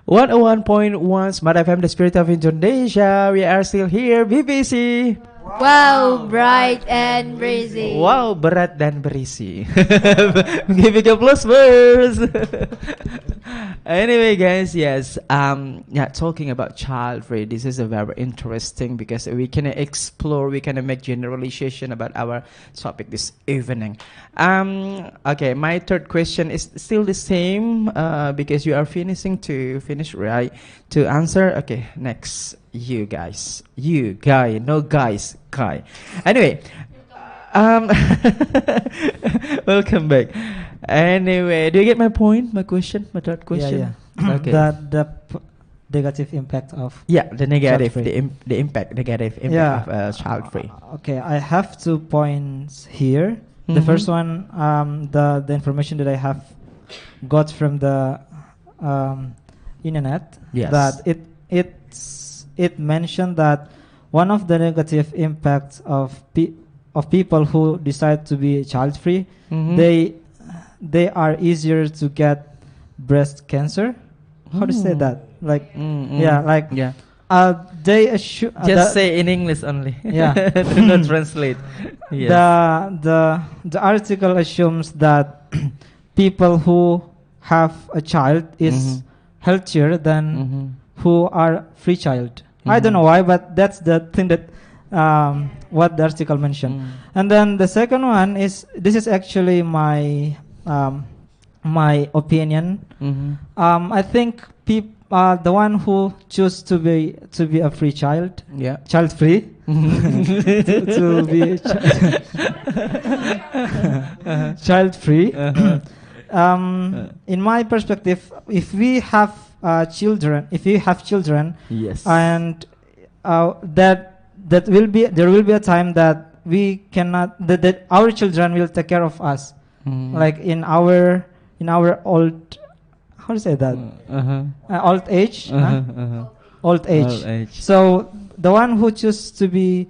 101.1 Smart FM, the spirit of Indonesia. We are still here, BBC. Wow, bright and breezy. Wow, berat dan berisi. Give it a plus first. Anyway, guys, yes. Yeah, talking about child free. This is a very interesting because we can explore, we can make generalization about our topic this evening. Okay, my third question is still the same because you are finish right to answer. Okay, next. You guys, you guy, no guys, guy. Anyway, welcome back. Anyway, do you get my point? My question, my third question. Yeah. Okay. The negative impact of the negative, child-free. the impact, negative impact of child free. Okay, I have 2 points here. The first one, the information that I have got from the internet, Yes. that it mentioned that one of the negative impacts of people who decide to be child free, they are easier to get breast cancer. How to say that? Like they assume Just say in English only. Yeah. Do not translate. Yes. The article assumes that people who have a child is healthier than who are free child. I don't know why, but that's the thing that what the article mentioned. And then the second one is, this is actually my my opinion. I think the one who choose to be a free child, child free, to be child free. In my perspective, if we have children, yes, and there will be a time that we cannot, that our children will take care of us, like in our old, how to say that, old age, old age. So the one who chooses to be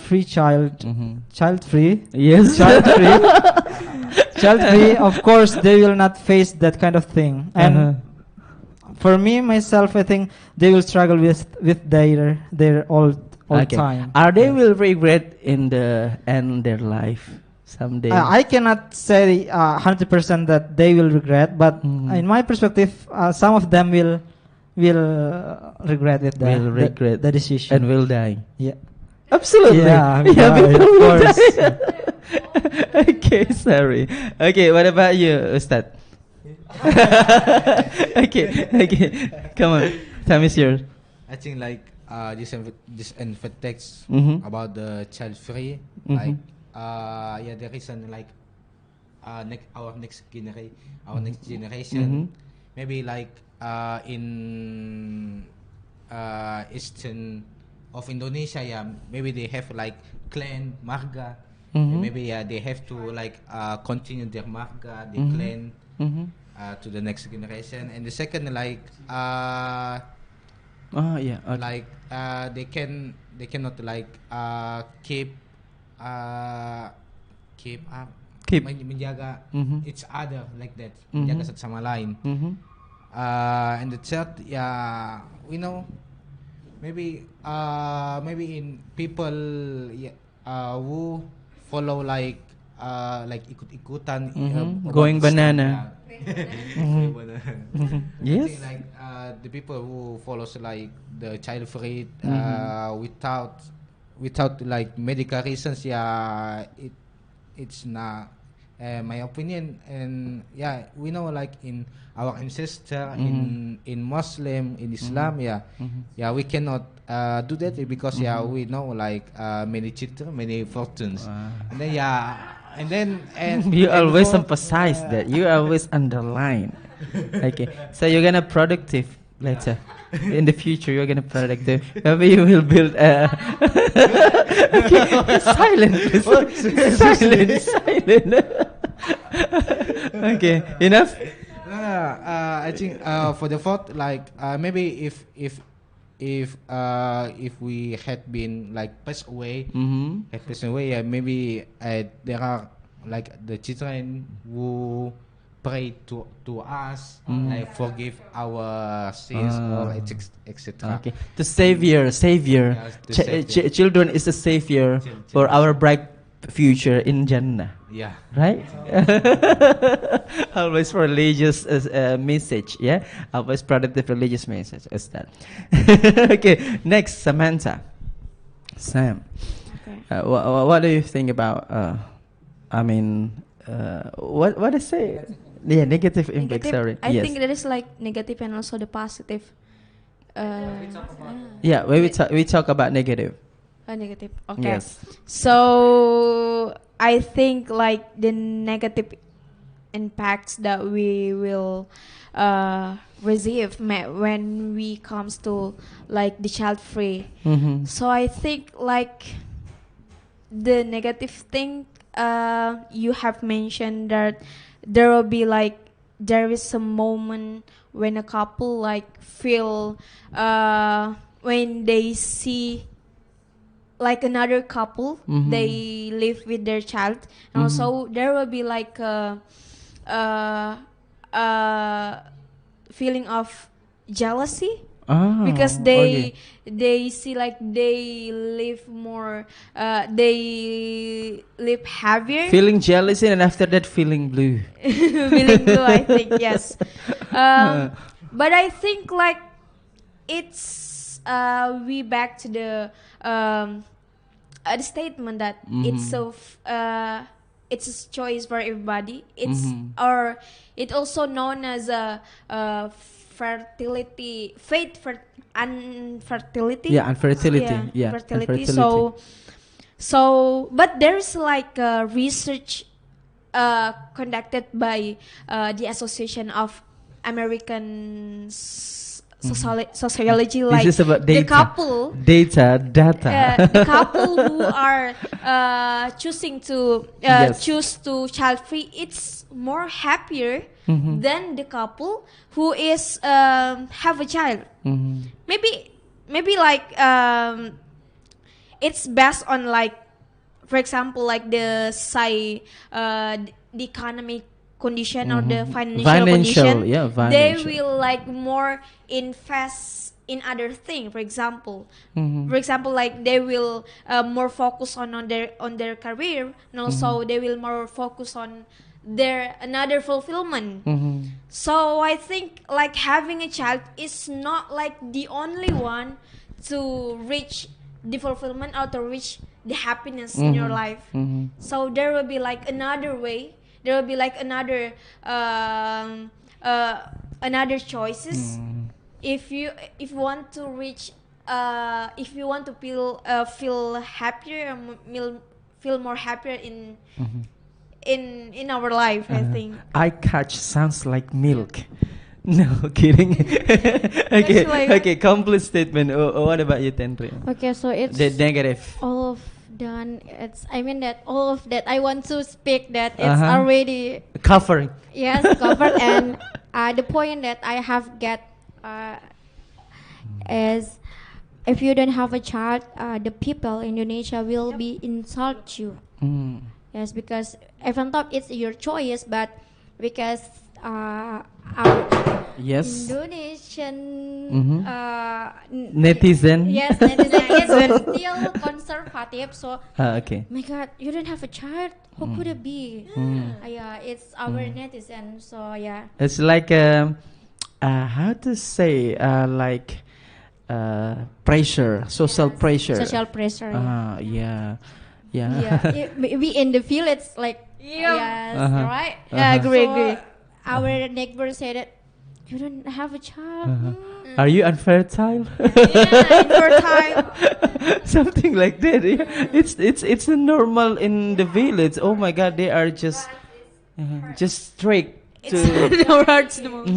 free child, child free, yes, child free, child free, of course they will not face that kind of thing. And for me myself, I think they will struggle with their old time. Are they will regret in the end their life someday? I cannot say 100% that they will regret, but in my perspective, some of them will regret it. The decision and will die. Yeah, absolutely. Yeah, of course. Okay, sorry. Okay, what about you, Ustad? okay. Come on, time is yours. I think like this text about the child free, like the reason like our next generation, maybe like in eastern of Indonesia, maybe they have like clan marga, maybe they have to like continue their marga, their clan. To the next generation. And the second, like like they cannot like keep menjaga each other like that, menjaga satu sama lain. And the third, we know maybe in people who follow like ikut-ikutan, going banana. Yes. I think like the people who follows like the child free without like medical reasons, it's not my opinion. And we know like in our ancestor, in Muslim, in Islam, we cannot do that because we know like many children, many fortunes. And then you always emphasize that. You always underline. Okay, so you're gonna productive later. In the future, you're gonna productive. Maybe you will build a. Okay, silent, please. Silent. Okay, enough. I think for the fourth, like maybe if we had been like passed away, maybe there are like the children who pray to us, like forgive our sins or etc. Okay, the savior. Yes, the savior. Children is the savior for our bright future in Jannah. Yeah. Right? Always religious message, yeah? Always productive religious message is that. Okay, next, Samantha. Sam. Okay. What do you think about, what I say? Yeah, negative impact, sorry. I Yes. think there is like negative and also the positive. Yeah, we talk about negative. Negative. Okay. Yes. So I think like the negative impacts that we will receive when we comes to like the child free. Mm-hmm. So I think like the negative thing you have mentioned that there will be like there is a moment when a couple like feel when they see like another couple, they live with their child, and also there will be like a feeling of jealousy because they see like they live more, they live heavier, Feeling jealousy and after that feeling blue. feeling blue. I think yes, but I think like it's we back to the statement that it's a choice for everybody. It's or it also known as a fertility, unfertility. Yeah, unfertility. Yeah, Yeah, fertility. unfertility. So, but there's like research conducted by the Association of American Sociology, like This is about data. the couple. Data. The couple who are choosing to Yes. choose to child free, it's more happier than the couple who is have a child. Maybe like it's based on like, for example, like the economic condition or the financial condition. Yeah, They financial. will like more invest in other thing. For example, like they will more focus on their career, and also they will more focus on their another fulfillment. So I think like having a child is not like the only one to reach the fulfillment or to reach the happiness in your life. So there will be like another way. There will be like another choices. If you want to reach, if you want to feel happier, feel more happier in our life, I think. I catch sounds like milk. No, kidding. Okay, like- okay. Complete statement. What about you, Tendri? Okay, so it's The negative. all of done. It's I mean that all of that I want to speak that it's Uh-huh. already Covering. yes covered and the point that I have get is if you don't have a child, the people in Indonesia will be insult you. Yes, because even though it's your choice, but because our Yes. Indonesian Netizen. yes, netizen is still conservative. So, Okay. my God, you don't have a child. How could it be? Yeah, it's our netizen. So yeah, It's like how to say like pressure, social pressure. social pressure. Yeah. Yeah, we in the field it's like yes, Uh-huh. right? Yeah, agree. Our neighbor said that you don't have a child. Are you unfertile? Infertile. Something like that. Yeah. It's a normal in the village. Oh my God, they are just straight to It hurts the most.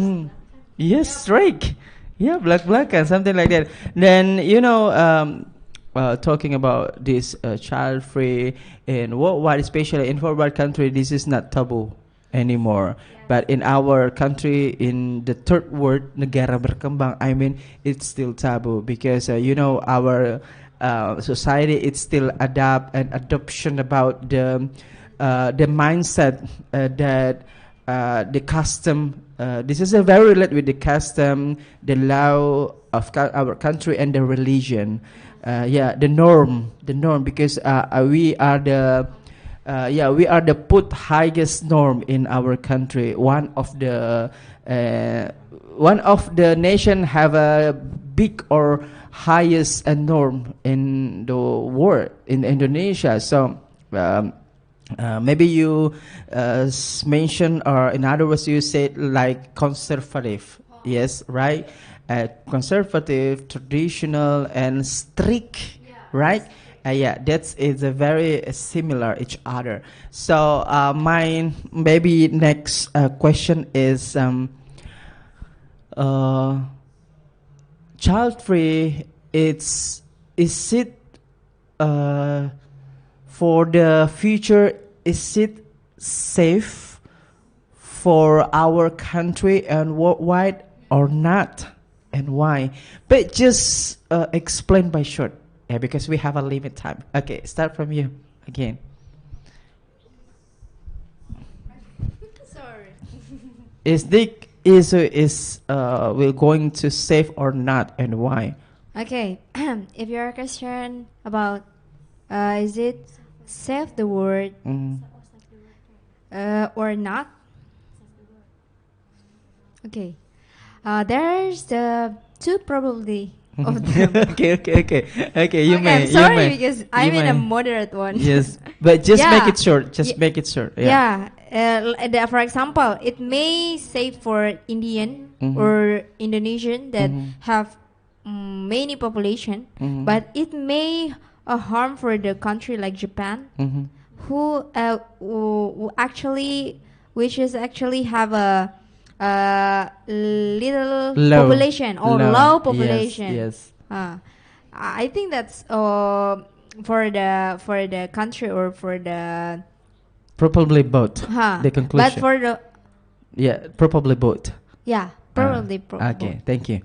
yes, straight. Yeah, black and something like that. Then talking about this child free in worldwide, especially in forward country, this is not taboo anymore. But in our country, in the third world, negara berkembang, I mean, it's still taboo because our society it's still adoption about the mindset that the custom. This is a very related with the custom, the law of our country, and the religion. The norm, because we are the put highest norm in our country. One of the nation have a big or highest norm in the world in Indonesia. So maybe you mention, or in other words you said like conservative. Yes, right. Conservative, traditional, and strict, right? That's is a very similar each other. So my maybe next question is child free. Is it for the future? Is it safe for our country and worldwide or not? And why? But just explain by short, because we have a limit time. Okay, start from you again. Sorry. Is the issue will going to save or not, and why? Okay, if your question about is it save the world or not? Okay, there's the two probability of them. Okay. You may. I'm sorry you may. because I'm You in a may. moderate one. Yes, but just Yeah. make it short. Just make it short. Yeah. For example, it may save for Indian or Indonesian that have many population, but it may harm for the country like Japan, who actually have a little Low. population or Low. low population. Yes. I think that's for the country or for the Probably both. The conclusion. but for the probably both. probably Okay, thank you.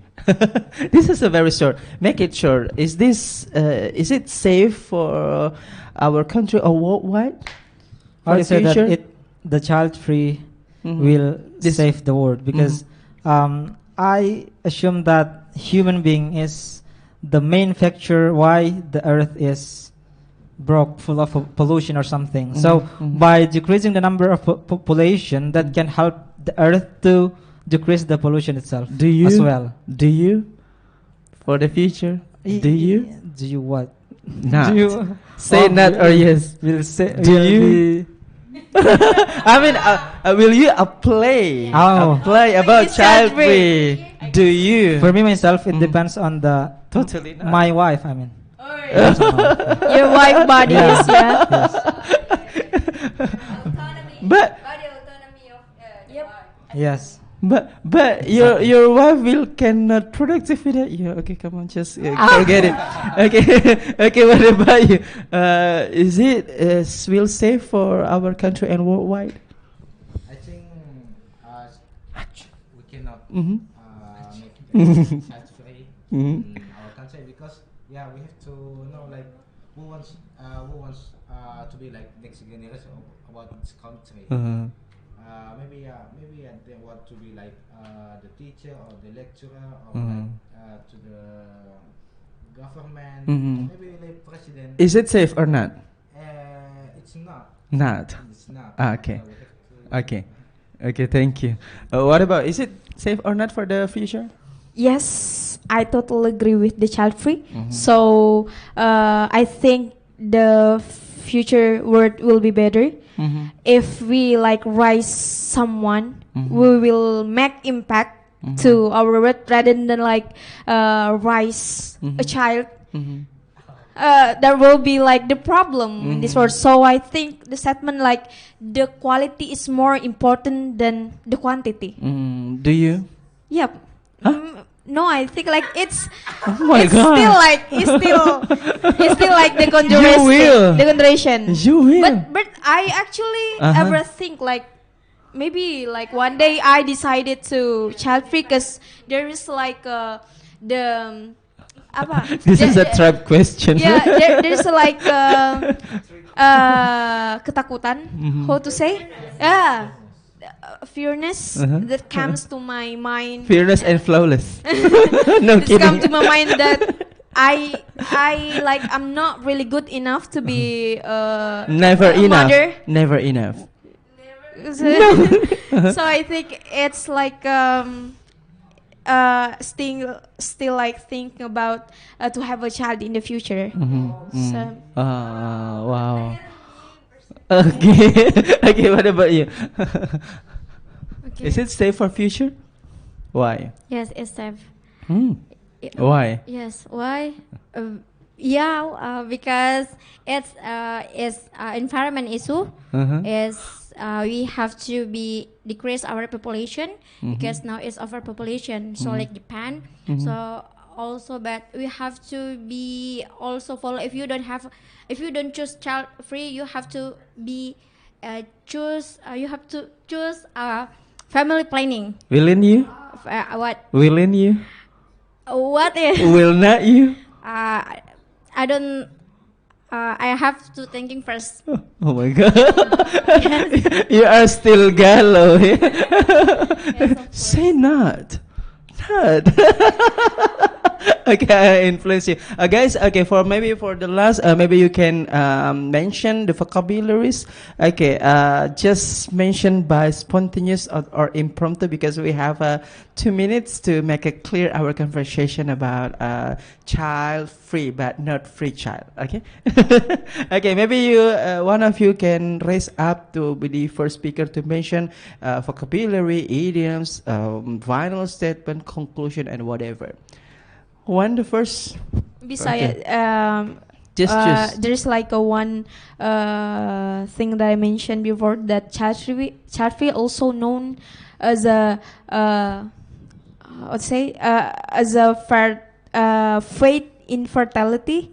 This is a very short. Make it short. Is it safe for our country or worldwide? I would For the say that future? the child free will save the world, because I assume that human being is the main factor why the earth is broke, full of pollution or something. So by decreasing the number of population, that can help the earth to decrease the pollution itself as well. Do you? For the future? Do you? Do you what? Not. Do you Say not or yes. Will say? Do will you? be- I mean, will you apply about It's child child-free. free? Do you? For me myself, it depends on the Totally not. my wife. I mean, Your wife body is yes. But Yes. but your wife will cannot productive without you. Okay, come on, just forget it. Okay. What about you? Is it will safe for our country and worldwide? I think we cannot Mhm. make child free Mhm. in our country, because we have to know like who wants to be like next generation about this country. Maybe they want to be like the teacher or the lecturer or like to the government. Maybe like president. Is it safe or not? It's not. Not. It's not. Okay. So we have to- Okay. Thank you. What about, is it safe or not for the future? Yes, I totally agree with the child free. So I think the future world will be better if we like raise someone. We will make impact to our world rather than like raise a child. There will be like the problem in this world. So I think the statement like the quality is more important than the quantity. Do you? Yep. Huh? No, I think like it's Oh my it's God. it's still like the You will. consideration. You will. But I actually Uh-huh. ever think like maybe like one day I decided to child free because there is like the apa? This is a trap question. Yeah, there's like ketakutan. How to say? Yeah. fearness that comes to my mind. Fearless and flawless. No It's come kidding. to my mind that I like I'm not really good enough to be Never a enough. mother. Never enough. So I think it's like still like thinking about to have a child in the future. So Wow. Okay. Okay. What about you? Okay. Is it safe for future? Why? Yes, it's safe. Why? Yes. Why? Because it's environment issue. Is we have to be decrease our population because now it's overpopulation. So like Japan. So also, but we have to be also follow. If you don't choose child free, you have to be choose. You have to choose family planning. Willing you? What? Willing you? What is? Will not you? I don't. I have to thinking first. Oh my God. You are still gallow. Say not. Not. Okay, I influence you. Guys, okay, for the last, maybe you can mention the vocabularies. Okay, just mention by spontaneous or impromptu because we have 2 minutes to make it clear our conversation about child free but not free child. Okay. Okay, maybe you one of you can raise up to be the first speaker to mention vocabulary, idioms, final statement, conclusion, and whatever. One the first. besides, Just choose. there's like a one thing that I mentioned before, that child free also known as a as a fate infertility.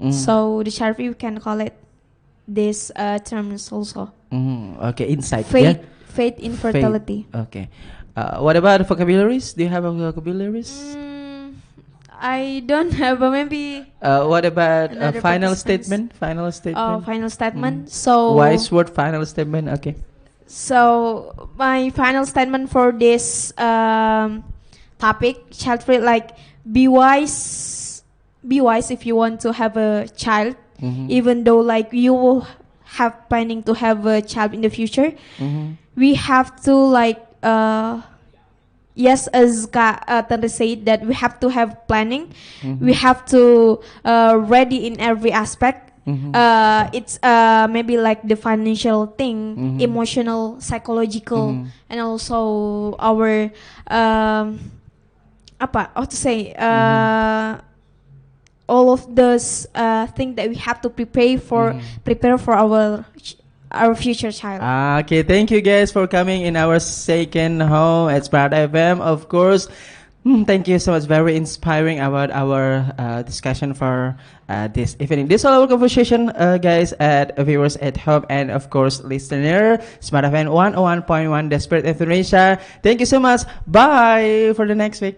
So the child free we can call it this terms also. Okay, insight. Fate infertility. Okay. What about vocabularies? Do you have a vocabularies? I don't have, but maybe. What about Another final participants. statement? Final statement. Final statement. So Wise word. Final statement. Okay. So my final statement for this topic, child free, like be wise if you want to have a child, even though like you will have planning to have a child in the future. We have to like yes, as Tante said, that we have to have planning. We have to ready in every aspect. It's maybe like the financial thing, emotional, psychological, and also our all of those things that we have to prepare for our future child. Okay, thank you guys for coming in our second home at Smartfm. Of course, thank you so much. Very inspiring about our discussion for this evening. This is all our conversation, guys, at viewers at home, and of course, listener. Smartfm 101.1 Desperate Indonesia. Thank you so much. Bye for the next week.